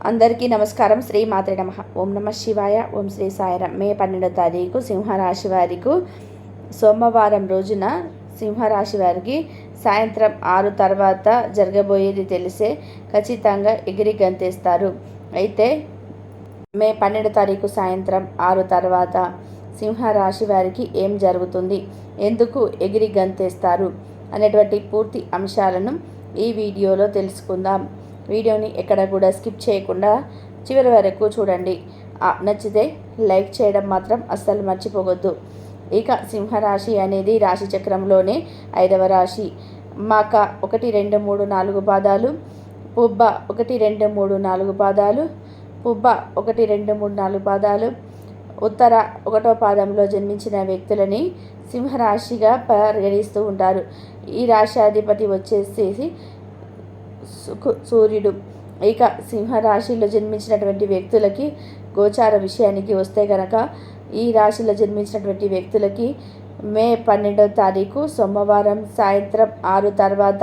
అందరికీ నమస్కారం. శ్రీ మాత్రే నమః. ఓం నమ శివాయ. ఓం శ్రీ సాయిరాం. మే 12వ తారీఖు సింహరాశి వారికి సోమవారం రోజున సింహరాశి వారికి సాయంత్రం 6 తర్వాత జరగబోయేది తెలిసే ఖచ్చితంగా ఎగిరి గంతేస్తారు. అయితే మే 12వ తారీఖు సాయంత్రం 6 తర్వాత సింహరాశి వారికి ఏం జరుగుతుంది, ఎందుకు ఎగిరి గంతేస్తారు అనేటువంటి పూర్తి అంశాలను ఈ వీడియోలో తెలుసుకుందాం. వీడియోని ఎక్కడ కూడా స్కిప్ చేయకుండా చివరి వరకు చూడండి. నచ్చితే లైక్ చేయడం మాత్రం అస్సలు మర్చిపోవద్దు. ఇక సింహరాశి అనేది రాశి చక్రంలోనే 5వ రాశి. మాక 1, 2, 3, 4 పాదాలు, పుబ్బ 1, 2, 3, 4 పాదాలు, పుబ్బ 1, 2, 3, 4 పాదాలు, ఉత్తర 1వ పాదంలో జన్మించిన వ్యక్తులని సింహరాశిగా పరిగణిస్తూ ఉంటారు. ఈ రాశి అధిపతి వచ్చేసి సూర్యుడు. ఇక సింహరాశిలో జన్మించినటువంటి వ్యక్తులకి గోచార విషయానికి వస్తే కనుక ఈ రాశిలో జన్మించినటువంటి వ్యక్తులకి మే 12వ తారీఖు సోమవారం సాయంత్రం 6 తర్వాత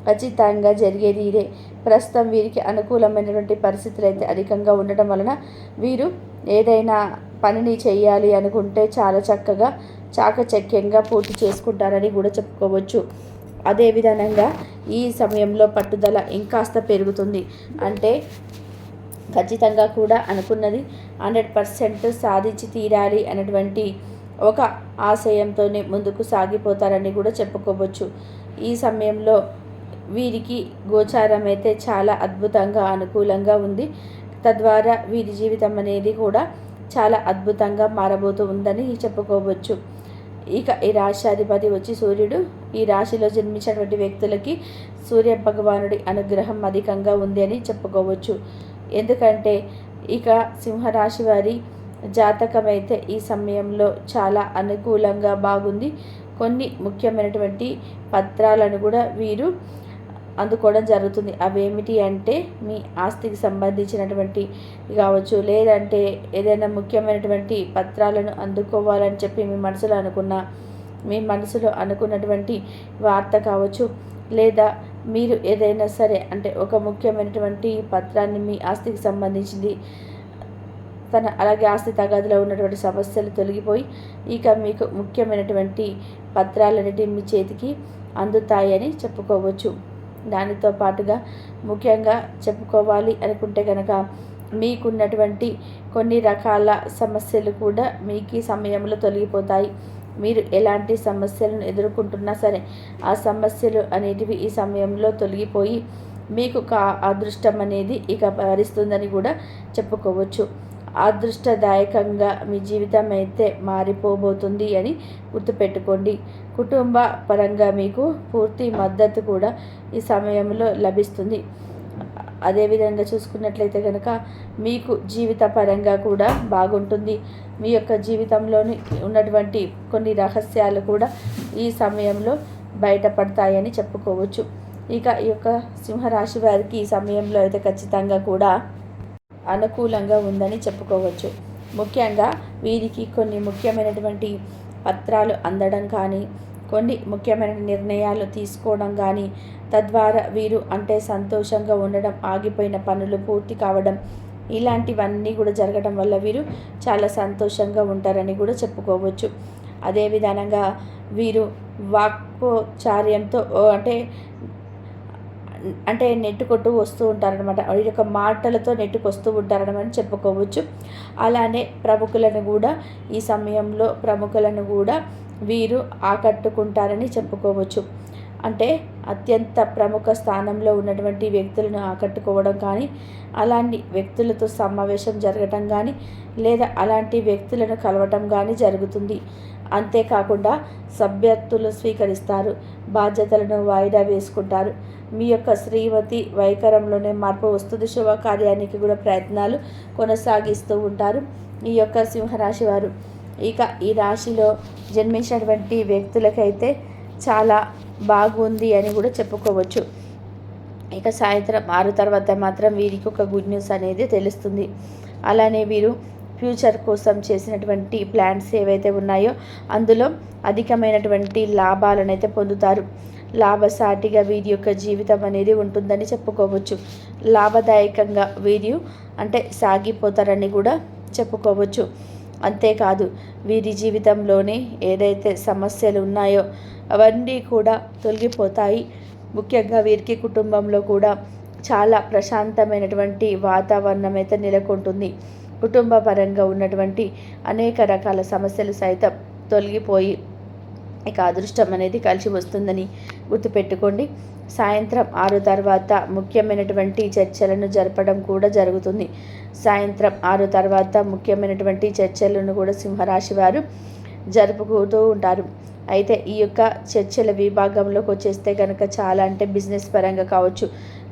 ఖచ్చితంగా జరిగేది ఇదే. ప్రస్తుతం వీరికి అనుకూలమైనటువంటి పరిస్థితులు అయితే అధికంగా ఉండటం వలన వీరు ఏదైనా పనిని చేయాలి అనుకుంటే చాలా చక్కగా చాకచక్యంగా పూర్తి చేసుకుంటారని కూడా చెప్పుకోవచ్చు. అదేవిధంగా ఈ సమయంలో పట్టుదల ఇంకాస్త పెరుగుతుంది. అంటే ఖచ్చితంగా కూడా అనుకున్నది 100% సాధించి తీరాలి అనేటువంటి ఒక ఆశయంతోనే ముందుకు సాగిపోతారని కూడా చెప్పుకోవచ్చు. ఈ సమయంలో వీరికి గోచారం అయితే చాలా అద్భుతంగా అనుకూలంగా ఉంది. తద్వారా వీరి జీవితం అనేది కూడా చాలా అద్భుతంగా మారబోతూ ఉందని చెప్పుకోవచ్చు. ఇక ఈ రాశ్యాధిపతి వచ్చి సూర్యుడు. ఈ రాశిలో జన్మించినటువంటి వ్యక్తులకి సూర్య భగవానుడి అనుగ్రహం అధికంగా ఉంది అని చెప్పుకోవచ్చు. ఎందుకంటే ఇక సింహరాశి వారి జాతకం అయితే ఈ సమయంలో చాలా అనుకూలంగా బాగుంది. కొన్ని ముఖ్యమైనటువంటి పత్రాలను కూడా వీరు అందుకోవడం జరుగుతుంది. అవేమిటి అంటే మీ ఆస్తికి సంబంధించినటువంటి కావచ్చు, లేదంటే ఏదైనా ముఖ్యమైనటువంటి పత్రాలను అందుకోవాలని చెప్పి మీ మనసులో అనుకున్నటువంటి వార్త కావచ్చు, లేదా మీరు ఏదైనా సరే అంటే ఒక ముఖ్యమైనటువంటి పత్రాన్ని మీ ఆస్తికి సంబంధించింది అలాగే ఆస్తి తగాదులో ఉన్నటువంటి సమస్యలు తొలగిపోయి ఇక మీకు ముఖ్యమైనటువంటి పత్రాలన్నిటి మీ చేతికి అందుతాయని చెప్పుకోవచ్చు. దానితో పాటుగా ముఖ్యంగా చెప్పుకోవాలి అనుకుంటే కనుక మీకున్నటువంటి కొన్ని రకాల సమస్యలు కూడా మీకు ఈ సమయంలో తొలగిపోతాయి. మీరు ఎలాంటి సమస్యలను ఎదుర్కొంటున్నా సరే ఆ సమస్యలు అనేటివి ఈ సమయంలో తొలగిపోయి మీకు అదృష్టం అనేది ఇక వరిస్తుందని కూడా చెప్పుకోవచ్చు. అదృష్టదాయకంగా మీ జీవితం అయితే మారిపోబోతుంది అని గుర్తుపెట్టుకోండి. కుటుంబ పరంగా మీకు పూర్తి మద్దతు కూడా ఈ సమయంలో లభిస్తుంది. అదేవిధంగా చూసుకున్నట్లయితే కనుక మీకు జీవిత పరంగా కూడా బాగుంటుంది. మీ యొక్క జీవితంలోని ఉన్నటువంటి కొన్ని రహస్యాలు కూడా ఈ సమయంలో బయటపడతాయని చెప్పుకోవచ్చు. ఇక ఈ యొక్క సింహరాశి వారికి ఈ సమయంలో అయితే ఖచ్చితంగా కూడా అనుకూలంగా ఉందని చెప్పుకోవచ్చు. ముఖ్యంగా వీరికి కొన్ని ముఖ్యమైనటువంటి పత్రాలు అందడం కానీ, కొన్ని ముఖ్యమైన నిర్ణయాలు తీసుకోవడం కానీ, తద్వారా వీరు అంటే సంతోషంగా ఉండడం, ఆగిపోయిన పనులు పూర్తి కావడం, ఇలాంటివన్నీ కూడా జరగడం వల్ల వీరు చాలా సంతోషంగా ఉంటారని కూడా చెప్పుకోవచ్చు. అదేవిధంగా వీరు వాక్చార్యంతో అంటే నెట్టుకొట్టు వస్తూ ఉంటారనమాట. వీరి యొక్క మాటలతో నెట్టుకొస్తూ ఉంటారని చెప్పుకోవచ్చు. అలానే ఈ సమయంలో ప్రముఖులను కూడా వీరు ఆకట్టుకుంటారని చెప్పుకోవచ్చు. అంటే అత్యంత ప్రముఖ స్థానంలో ఉన్నటువంటి వ్యక్తులను ఆకట్టుకోవడం కానీ, అలాంటి వ్యక్తులతో సమావేశం జరగటం కానీ, లేదా అలాంటి వ్యక్తులను కలవటం కానీ జరుగుతుంది. అంతేకాకుండా సభ్యత్తులు స్వీకరిస్తారు, బాధ్యతలను వాయిదా వేసుకుంటారు. మీ యొక్క శ్రీమతి వైఖరంలోనే మార్పు వస్తుంది. శుభకార్యానికి కూడా ప్రయత్నాలు కొనసాగిస్తూ ఉంటారు ఈ యొక్క సింహరాశి వారు. ఇక ఈ రాశిలో జన్మించినటువంటి వ్యక్తులకైతే చాలా బాగుంది అని కూడా చెప్పుకోవచ్చు. ఇక సాయంత్రం 6 తర్వాత మాత్రం వీరికి ఒక గుడ్ న్యూస్ అనేది తెలుస్తుంది. అలానే వీరు ఫ్యూచర్ కోసం చేసినటువంటి ప్లాన్స్ ఏవైతే ఉన్నాయో అందులో అధికమైనటువంటి లాభాలను అయితే పొందుతారు. లాభసాటిగా వీరి యొక్క జీవితం అనేది ఉంటుందని చెప్పుకోవచ్చు. లాభదాయకంగా వీరు అంటే సాగిపోతారని కూడా చెప్పుకోవచ్చు. అంతేకాదు వీరి జీవితంలోనే ఏదైతే సమస్యలు ఉన్నాయో అవన్నీ కూడా తొలగిపోతాయి. ముఖ్యంగా వీరికి కుటుంబంలో కూడా చాలా ప్రశాంతమైనటువంటి వాతావరణం అయితే నెలకొంటుంది. కుటుంబ పరంగా ఉన్నటువంటి అనేక రకాల సమస్యలు సైతం తొలగిపోయి ఇక అదృష్టం అనేది కలిసి వస్తుందని గుర్తుపెట్టుకోండి. సాయంత్రం 6 తర్వాత ముఖ్యమైనటువంటి చర్చలను జరపడం కూడా జరుగుతుంది. సాయంత్రం 6 తర్వాత ముఖ్యమైనటువంటి చర్చలను కూడా సింహరాశి వారు జరుపుకుంటూ ఉంటారు. అయితే ఈ యొక్క చర్చల విభాగంలోకి వచ్చేస్తే కనుక చాలా అంటే బిజినెస్ పరంగా కావచ్చు,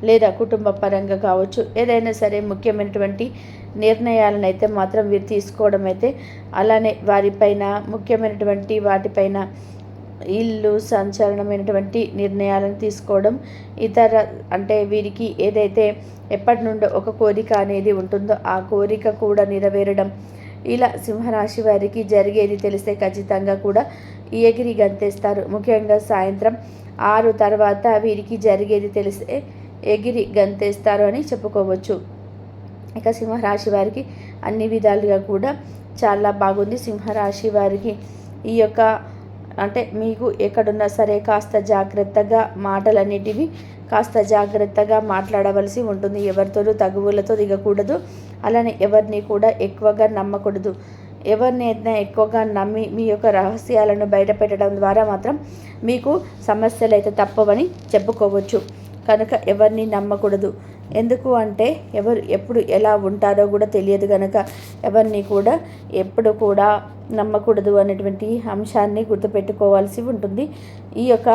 లేదా కుటుంబ పరంగా కావచ్చు, ఏదైనా సరే ముఖ్యమైనటువంటి నిర్ణయాలను అయితే మాత్రం వీరు తీసుకోవడం అయితే, అలానే వారిపైన ముఖ్యమైనటువంటి వాటిపైన ఇల్లు సంచలనమైనటువంటి నిర్ణయాలను తీసుకోవడం, ఇతర అంటే వీరికి ఏదైతే ఎప్పటి నుండో ఒక కోరిక అనేది ఉంటుందో ఆ కోరిక కూడా నెరవేరడం, ఇలా సింహరాశి వారికి జరిగేది తెలిస్తే ఖచ్చితంగా కూడా ఎగిరి గంతేస్తారు. ముఖ్యంగా సాయంత్రం 6 తర్వాత వీరికి జరిగేది తెలిస్తే ఎగిరి గంతేస్తారు అని చెప్పుకోవచ్చు. ఇక సింహరాశి వారికి అన్ని విధాలుగా కూడా చాలా బాగుంది. సింహరాశి వారికి ఈ యొక్క అంటే మీకు ఎక్కడున్నా సరే కాస్త జాగ్రత్తగా మాటలన్నిటివి కాస్త జాగ్రత్తగా మాట్లాడవలసి ఉంటుంది. ఎవరితోనూ తగువులతో దిగకూడదు. అలానే ఎవరిని కూడా ఎక్కువగా నమ్మకూడదు. ఎవరినైనా ఎక్కువగా నమ్మి మీ యొక్క రహస్యాలను బయటపెట్టడం ద్వారా మాత్రం మీకు సమస్యలు అయితే తప్పవని చెప్పుకోవచ్చు. కనుక ఎవరిని నమ్మకూడదు. ఎందుకు అంటే ఎవరు ఎప్పుడు ఎలా ఉంటారో కూడా తెలియదు కనుక ఎవరిని కూడా ఎప్పుడు కూడా నమ్మకూడదు అనేటువంటి అంశాన్ని గుర్తుపెట్టుకోవాల్సి ఉంటుంది ఈ యొక్క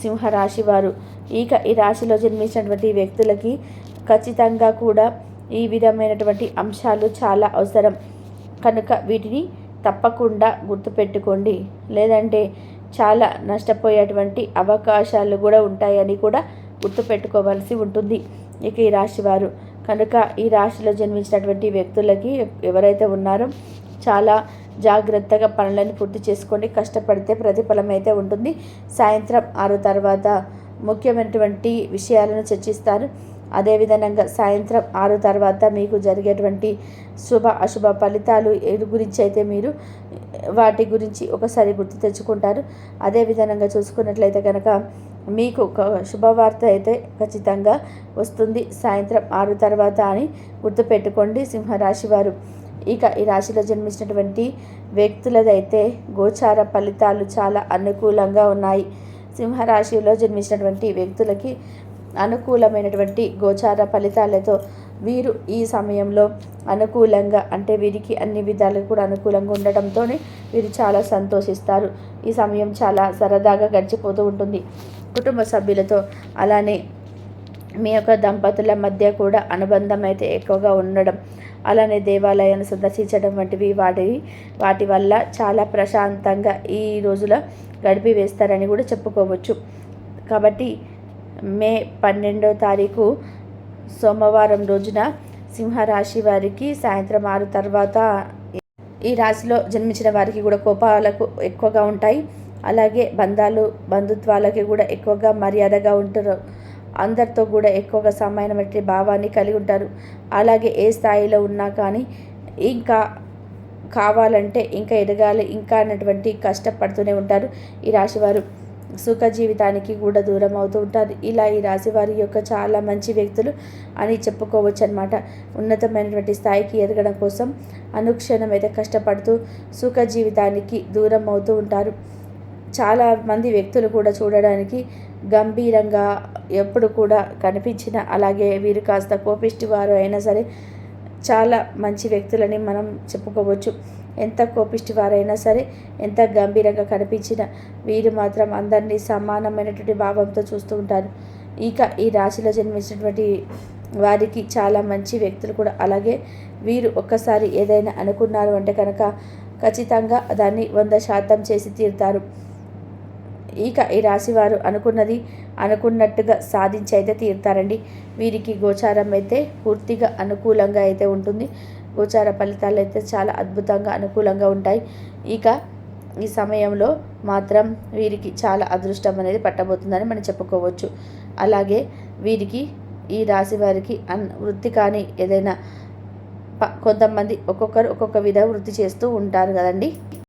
సింహరాశి వారు. ఇక ఈ రాశిలో జన్మించినటువంటి వ్యక్తులకి ఖచ్చితంగా కూడా ఈ విధమైనటువంటి అంశాలు చాలా అవసరం కనుక వీటిని తప్పకుండా గుర్తుపెట్టుకోండి. లేదంటే చాలా నష్టపోయేటువంటి అవకాశాలు కూడా ఉంటాయని కూడా గుర్తుపెట్టుకోవాల్సి ఉంటుంది ఇక ఈ రాశి వారు. కనుక ఈ రాశిలో జన్మించినటువంటి వ్యక్తులకి ఎవరైతే ఉన్నారో చాలా జాగ్రత్తగా పనులను పూర్తి చేసుకోండి. కష్టపడితే ప్రతిఫలం అయితే ఉంటుంది. సాయంత్రం 6 తర్వాత ముఖ్యమైనటువంటి విషయాలను చర్చిస్తారు. అదేవిధంగా సాయంత్రం 6 తర్వాత మీకు జరిగేటువంటి శుభ అశుభ ఫలితాలు గురించి అయితే మీరు వాటి గురించి ఒకసారి గుర్తు తెచ్చుకుంటారు. అదేవిధంగా చూసుకున్నట్లయితే కనుక మీకు ఒక శుభవార్త అయితే ఖచ్చితంగా వస్తుంది సాయంత్రం 6 తర్వాత అని గుర్తుపెట్టుకోండి సింహరాశి వారు. ఇక ఈ రాశిలో జన్మించినటువంటి వ్యక్తులదైతే గోచార ఫలితాలు చాలా అనుకూలంగా ఉన్నాయి. సింహరాశిలో జన్మించినటువంటి వ్యక్తులకి అనుకూలమైనటువంటి గోచార ఫలితాలతో వీరు ఈ సమయంలో అనుకూలంగా అంటే వీరికి అన్ని విధాలుగా కూడా అనుకూలంగా ఉండటంతో వీరు చాలా సంతోషిస్తారు. ఈ సమయం చాలా సరదాగా గడిచిపోతూ ఉంటుంది కుటుంబ సభ్యులతో. అలానే మీ యొక్క దంపతుల మధ్య కూడా అనుబంధం అయితే ఎక్కువగా ఉండడం, అలానే దేవాలయాన్ని సందర్శించడం వంటివి వాటి వల్ల చాలా ప్రశాంతంగా ఈ రోజుల గడిపి వేస్తారని కూడా చెప్పుకోవచ్చు. కాబట్టి మే 12వ తారీఖు సోమవారం రోజున సింహరాశి వారికి సాయంత్రం 6 తర్వాత ఈ రాశిలో జన్మించిన వారికి కూడా కోపాలకు ఎక్కువగా ఉంటాయి. అలాగే బంధుత్వాలకి కూడా ఎక్కువగా మర్యాదగా ఉంటారు. అందరితో కూడా ఎక్కువగా సమానమైన భావాన్ని కలిగి ఉంటారు. అలాగే ఏ స్థాయిలో ఉన్నా కానీ ఇంకా కావాలంటే ఇంకా ఎదగాలి ఇంకా అన్నటువంటి కష్టపడుతూనే ఉంటారు ఈ రాశివారు. సుఖ జీవితానికి కూడా దూరం అవుతూ ఉంటారు. ఇలా ఈ రాశి వారి యొక్క చాలా మంచి వ్యక్తులు అని చెప్పుకోవచ్చు అన్నమాట. ఉన్నతమైనటువంటి స్థాయికి ఎదగడం కోసం అనుక్షణం అయితే కష్టపడుతూ సుఖ జీవితానికి దూరం అవుతూ ఉంటారు. చాలామంది వ్యక్తులు కూడా చూడడానికి గంభీరంగా ఎప్పుడు కూడా కనిపించిన, అలాగే వీరు కాస్త కోపిష్టి వారు అయినా సరే చాలా మంచి వ్యక్తులని మనం చెప్పుకోవచ్చు. ఎంత కోపిష్టి వారైనా సరే, ఎంత గంభీరంగా కనిపించినా వీరు మాత్రం అందరినీ సమానమైనటువంటి భావంతో చూస్తూ ఉంటారు. ఇక ఈ రాశిలో జన్మించినటువంటి వారికి చాలా మంచి వ్యక్తులు కూడా. అలాగే వీరు ఒక్కసారి ఏదైనా అనుకున్నారు అంటే కనుక ఖచ్చితంగా దాన్ని 100% చేసి తీరుతారు. ఇక ఈ రాశి వారు అనుకున్నది అనుకున్నట్టుగా సాధించి అయితే తీరుతారండి. వీరికి గోచారం అయితే పూర్తిగా అనుకూలంగా అయితే ఉంటుంది. గోచార ఫలితాలు అయితే చాలా అద్భుతంగా అనుకూలంగా ఉంటాయి. ఇక ఈ సమయంలో మాత్రం వీరికి చాలా అదృష్టం అనేది పట్టబోతుందని మనం చెప్పుకోవచ్చు. అలాగే వీరికి ఈ రాశి వారికి వృత్తి కానీ ఏదైనా కొంతమంది ఒక్కొక్కరు ఒక్కొక్క విధ వృత్తి చేస్తూ ఉంటారు కదండి.